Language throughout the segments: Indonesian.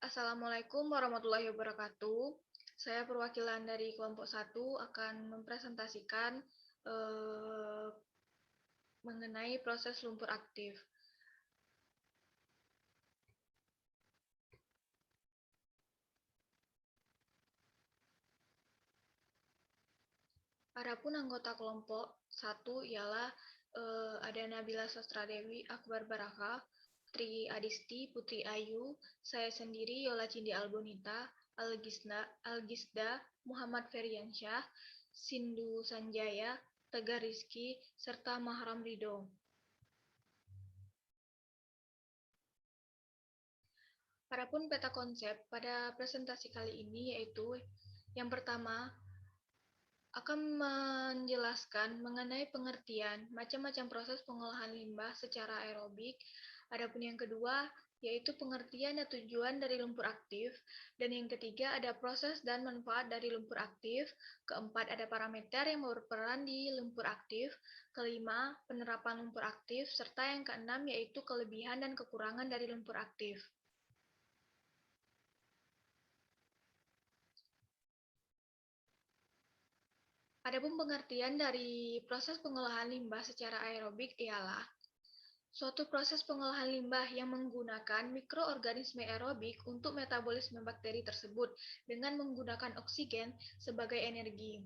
Assalamualaikum warahmatullahi wabarakatuh. Saya perwakilan dari kelompok 1 akan mempresentasikan eh, mengenai proses lumpur aktif. Adapun anggota kelompok 1 ialah ada Nabila Sastradewi, Akbar Baraka, Tri Adisti, Putri Ayu, saya sendiri Yola Cindi Albonita, Algisda, Muhammad Feryansyah, Sindu Sanjaya, Tegar Rizky, serta Mahram Ridho. Adapun peta konsep pada presentasi kali ini yaitu yang pertama akan menjelaskan mengenai pengertian macam-macam proses pengolahan limbah secara aerobik. Adapun yang kedua yaitu pengertian dan tujuan dari lumpur aktif, dan yang ketiga ada proses dan manfaat dari lumpur aktif. Keempat ada parameter yang berperan di lumpur aktif. Kelima penerapan lumpur aktif, serta yang keenam yaitu kelebihan dan kekurangan dari lumpur aktif. Adapun pengertian dari proses pengolahan limbah secara aerobik ialah suatu proses pengolahan limbah yang menggunakan mikroorganisme aerobik untuk metabolisme bakteri tersebut dengan menggunakan oksigen sebagai energi.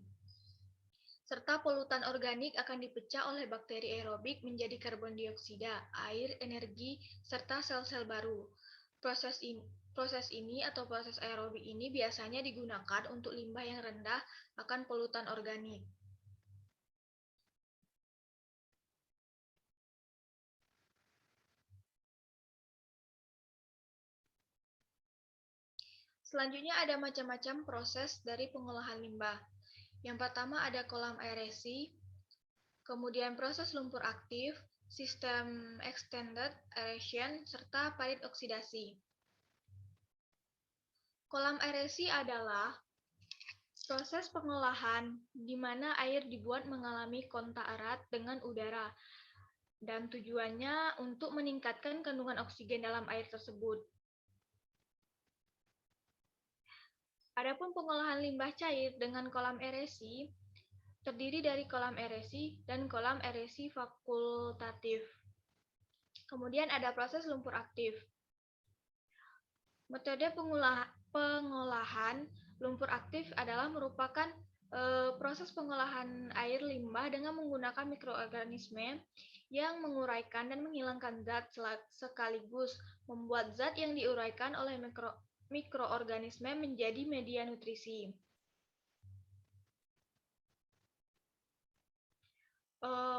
Serta polutan organik akan dipecah oleh bakteri aerobik menjadi karbon dioksida, air, energi, serta sel-sel baru. Proses ini atau proses aerobik ini biasanya digunakan untuk limbah yang rendah akan polutan organik. Selanjutnya ada macam-macam proses dari pengolahan limbah. Yang pertama ada kolam aerasi, kemudian proses lumpur aktif, sistem extended aeration, serta parit oksidasi. Kolam aerasi adalah proses pengolahan di mana air dibuat mengalami kontak erat dengan udara, dan tujuannya untuk meningkatkan kandungan oksigen dalam air tersebut. Adapun pengolahan limbah cair dengan kolam aerasi terdiri dari kolam aerasi dan kolam aerasi fakultatif. Kemudian ada proses lumpur aktif. Metode pengolahan lumpur aktif adalah merupakan proses pengolahan air limbah dengan menggunakan mikroorganisme yang menguraikan dan menghilangkan zat sekaligus membuat zat yang diuraikan oleh mikroorganisme menjadi media nutrisi.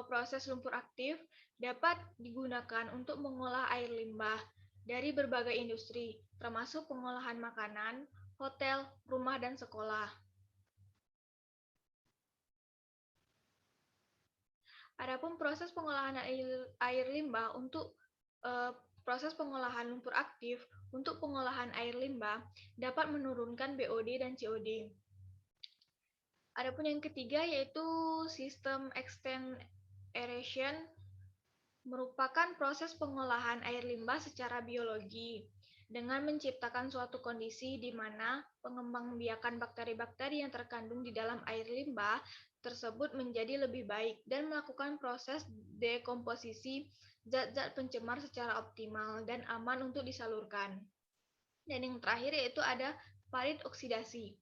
Proses lumpur aktif dapat digunakan untuk mengolah air limbah dari berbagai industri, termasuk pengolahan makanan, hotel, rumah, dan sekolah. Adapun proses pengolahan air limbah untuk proses pengolahan lumpur aktif untuk pengolahan air limbah dapat menurunkan BOD dan COD. Adapun yang ketiga yaitu sistem extend aeration merupakan proses pengolahan air limbah secara biologi dengan menciptakan suatu kondisi di mana pengembangbiakan bakteri-bakteri yang terkandung di dalam air limbah tersebut menjadi lebih baik dan melakukan proses dekomposisi zat-zat pencemar secara optimal dan aman untuk disalurkan. Dan yang terakhir yaitu ada parit oksidasi.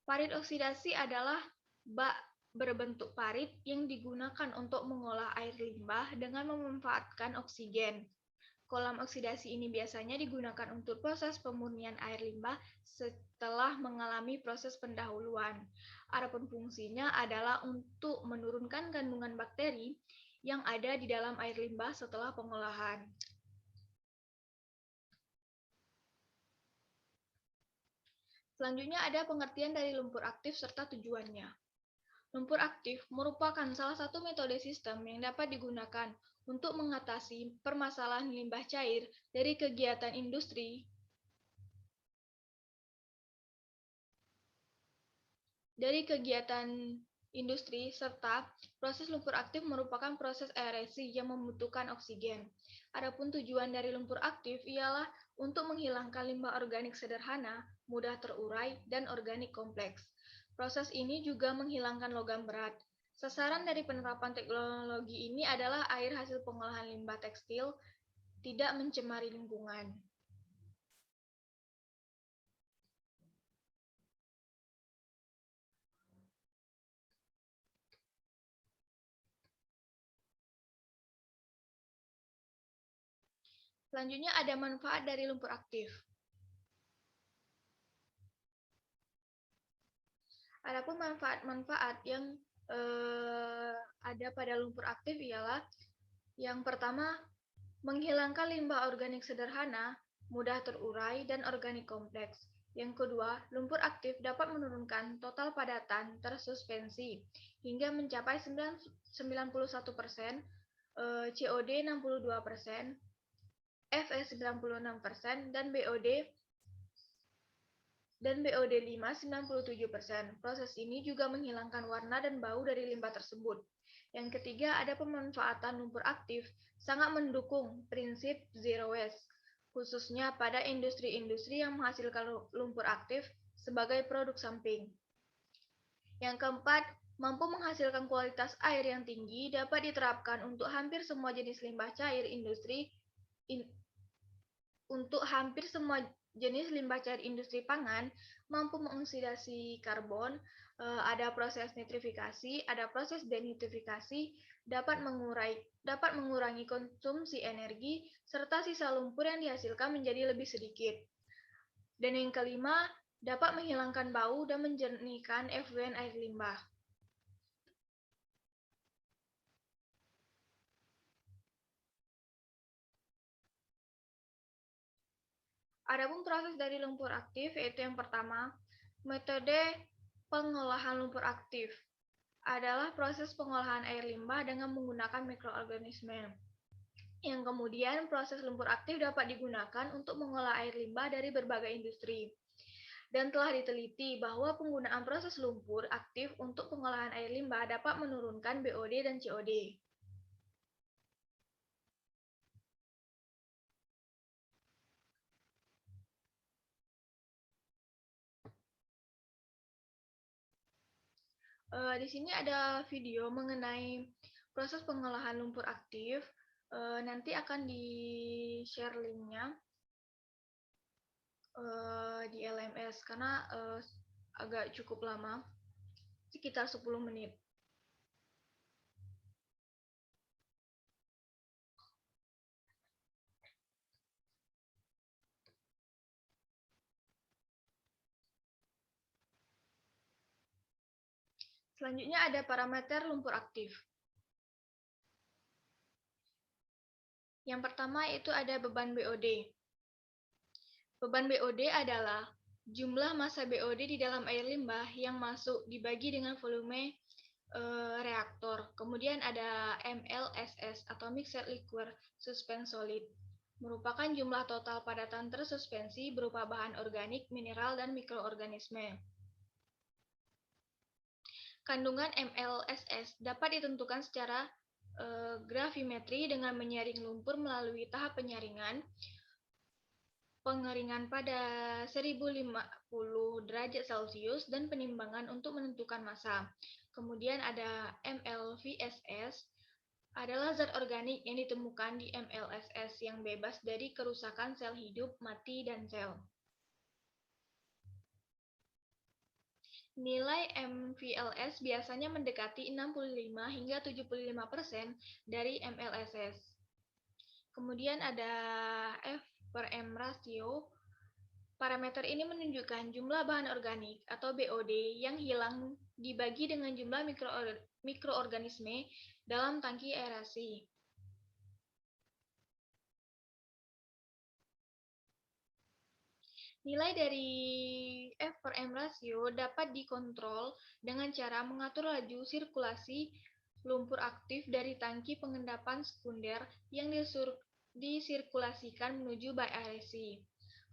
Parit oksidasi adalah bak berbentuk parit yang digunakan untuk mengolah air limbah dengan memanfaatkan oksigen. Kolam oksidasi ini biasanya digunakan untuk proses pemurnian air limbah setelah mengalami proses pendahuluan. Adapun fungsinya adalah untuk menurunkan kandungan bakteri yang ada di dalam air limbah setelah pengolahan. Selanjutnya ada pengertian dari lumpur aktif serta tujuannya. Lumpur aktif merupakan salah satu metode sistem yang dapat digunakan untuk mengatasi permasalahan limbah cair dari kegiatan industri, serta proses lumpur aktif merupakan proses aerasi yang membutuhkan oksigen. Adapun tujuan dari lumpur aktif ialah untuk menghilangkan limbah organik sederhana, mudah terurai, dan organik kompleks. Proses ini juga menghilangkan logam berat. Sasaran dari penerapan teknologi ini adalah air hasil pengolahan limbah tekstil tidak mencemari lingkungan. Selanjutnya ada manfaat dari lumpur aktif. Adapun manfaat-manfaat yang ada pada lumpur aktif ialah yang pertama, menghilangkan limbah organik sederhana, mudah terurai, dan organik kompleks. Yang kedua, lumpur aktif dapat menurunkan total padatan tersuspensi hingga mencapai 91%, COD 62%, Fe 96%, dan BOD 5 97%. Proses ini juga menghilangkan warna dan bau dari limbah tersebut. Yang ketiga, ada pemanfaatan lumpur aktif sangat mendukung prinsip zero waste, khususnya pada industri-industri yang menghasilkan lumpur aktif sebagai produk samping. Yang keempat, mampu menghasilkan kualitas air yang tinggi dapat diterapkan untuk hampir semua jenis limbah cair industri pangan, mampu mengoksidasi karbon, ada proses nitrifikasi, ada proses denitrifikasi, dapat mengurangi konsumsi energi, serta sisa lumpur yang dihasilkan menjadi lebih sedikit. Dan yang kelima, dapat menghilangkan bau dan menjernihkan effluent air limbah. Adapun proses dari lumpur aktif yaitu yang pertama, metode pengolahan lumpur aktif adalah proses pengolahan air limbah dengan menggunakan mikroorganisme. Yang kemudian proses lumpur aktif dapat digunakan untuk mengolah air limbah dari berbagai industri. Dan telah diteliti bahwa penggunaan proses lumpur aktif untuk pengolahan air limbah dapat menurunkan BOD dan COD. Di sini ada video mengenai proses pengolahan lumpur aktif. Nanti akan di-share linknya di LMS karena agak cukup lama, sekitar 10 menit. Selanjutnya ada parameter lumpur aktif. Yang pertama itu ada beban BOD. Beban BOD adalah jumlah massa BOD di dalam air limbah yang masuk dibagi dengan volume reaktor. Kemudian ada MLSS atau Mixed Liquid Suspensed Solid. Merupakan jumlah total padatan tersuspensi berupa bahan organik, mineral, dan mikroorganisme. Kandungan MLSS dapat ditentukan secara gravimetri dengan menyaring lumpur melalui tahap penyaringan, pengeringan pada 1050 derajat Celcius, dan penimbangan untuk menentukan massa. Kemudian ada MLVSS, adalah zat organik yang ditemukan di MLSS yang bebas dari kerusakan sel hidup, mati, dan sel. Nilai MVLS biasanya mendekati 65 hingga 75% dari MLSS. Kemudian ada F per M rasio. Parameter ini menunjukkan jumlah bahan organik atau BOD yang hilang dibagi dengan jumlah mikroorganisme dalam tangki aerasi. Nilai dari F per M rasio dapat dikontrol dengan cara mengatur laju sirkulasi lumpur aktif dari tangki pengendapan sekunder yang disirkulasikan menuju bak aerasi.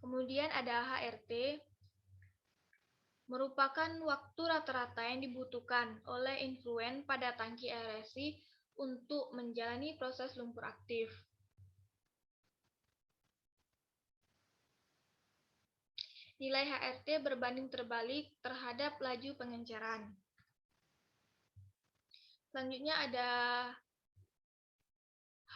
Kemudian ada HRT. merupakan waktu rata-rata yang dibutuhkan oleh influen pada tangki aerasi untuk menjalani proses lumpur aktif. Nilai HRT berbanding terbalik terhadap laju pengenceran. Selanjutnya ada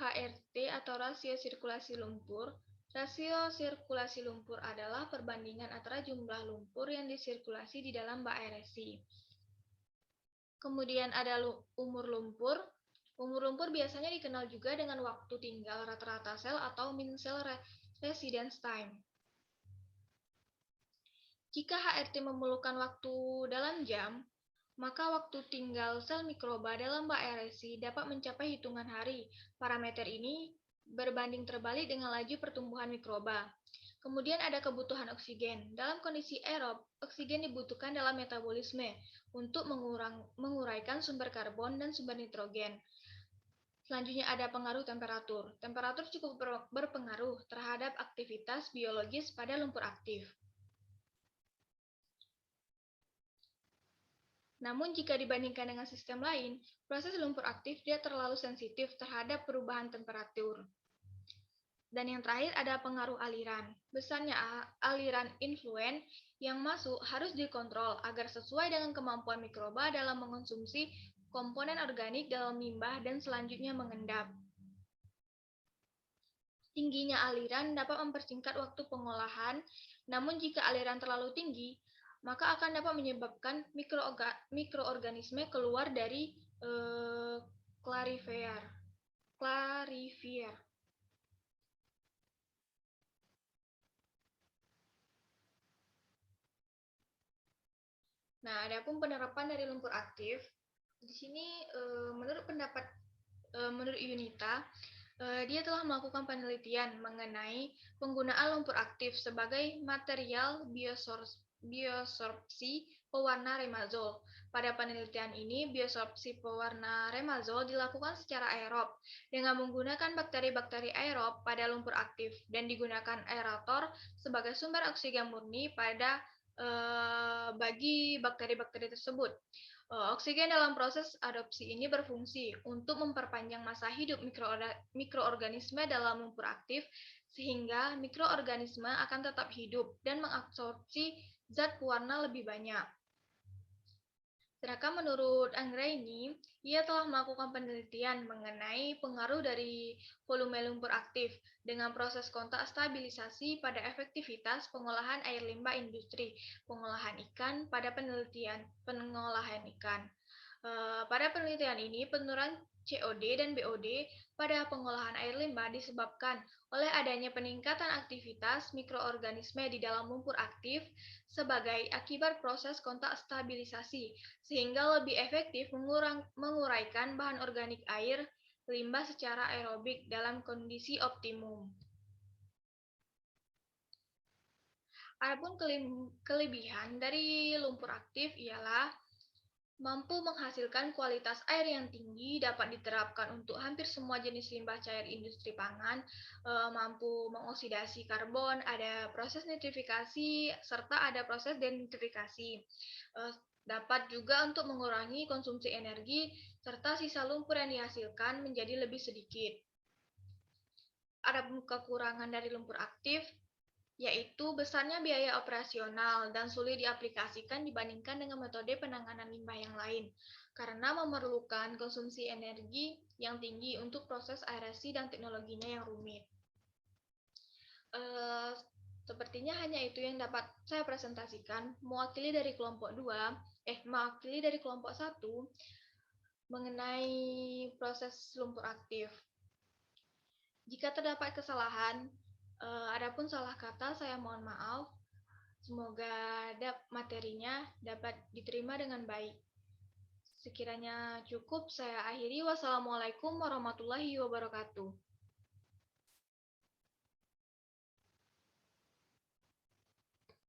HRT atau rasio sirkulasi lumpur. Rasio sirkulasi lumpur adalah perbandingan antara jumlah lumpur yang disirkulasi di dalam bak aerasi. Kemudian ada umur lumpur. Umur lumpur biasanya dikenal juga dengan waktu tinggal rata-rata sel atau min cell residence time. Jika HRT memerlukan waktu dalam jam, maka waktu tinggal sel mikroba dalam bak aerasi dapat mencapai hitungan hari. Parameter ini berbanding terbalik dengan laju pertumbuhan mikroba. Kemudian ada kebutuhan oksigen. Dalam kondisi aerob, oksigen dibutuhkan dalam metabolisme untuk menguraikan sumber karbon dan sumber nitrogen. Selanjutnya ada pengaruh temperatur. Temperatur cukup berpengaruh terhadap aktivitas biologis pada lumpur aktif. Namun jika dibandingkan dengan sistem lain, proses lumpur aktif tidak terlalu sensitif terhadap perubahan temperatur. Dan yang terakhir ada pengaruh aliran. Besarnya aliran influen yang masuk harus dikontrol agar sesuai dengan kemampuan mikroba dalam mengonsumsi komponen organik dalam limbah dan selanjutnya mengendap. Tingginya aliran dapat mempersingkat waktu pengolahan, namun jika aliran terlalu tinggi, maka akan dapat menyebabkan mikroorganisme keluar dari clarifier. Nah, adapun penerapan dari lumpur aktif, di sini menurut Yunita, dia telah melakukan penelitian mengenai penggunaan lumpur aktif sebagai material biosorpsi pewarna remazol. Pada penelitian ini, biosorpsi pewarna remazol dilakukan secara aerob dengan menggunakan bakteri-bakteri aerob pada lumpur aktif dan digunakan aerator sebagai sumber oksigen murni bagi bakteri-bakteri tersebut. Oksigen dalam proses adopsi ini berfungsi untuk memperpanjang masa hidup mikroorganisme dalam lumpur aktif, sehingga mikroorganisme akan tetap hidup dan mengabsorpsi zat pewarna lebih banyak. Sedangkan menurut Anggraini, ia telah melakukan penelitian mengenai pengaruh dari volume lumpur aktif dengan proses kontak stabilisasi pada efektivitas pengolahan air limbah industri pengolahan ikan pada penelitian pengolahan ikan. Pada penelitian ini, penurunan COD dan BOD pada pengolahan air limbah disebabkan oleh adanya peningkatan aktivitas mikroorganisme di dalam lumpur aktif sebagai akibat proses kontak stabilisasi, sehingga lebih efektif menguraikan bahan organik air limbah secara aerobik dalam kondisi optimum. Adapun kelebihan dari lumpur aktif ialah mampu menghasilkan kualitas air yang tinggi, dapat diterapkan untuk hampir semua jenis limbah cair industri pangan, mampu mengoksidasi karbon, ada proses nitrifikasi, serta ada proses denitrifikasi. Dapat juga untuk mengurangi konsumsi energi, serta sisa lumpur yang dihasilkan menjadi lebih sedikit. Ada kekurangan dari lumpur aktif, yaitu besarnya biaya operasional dan sulit diaplikasikan dibandingkan dengan metode penanganan limbah yang lain, karena memerlukan konsumsi energi yang tinggi untuk proses aerasi dan teknologinya yang rumit. Sepertinya hanya itu yang dapat saya presentasikan, mewakili dari kelompok 1 mengenai proses lumpur aktif. Jika terdapat kesalahan, adapun salah kata, saya mohon maaf. Semoga materinya dapat diterima dengan baik. Sekiranya cukup, saya akhiri. Wassalamualaikum warahmatullahi wabarakatuh.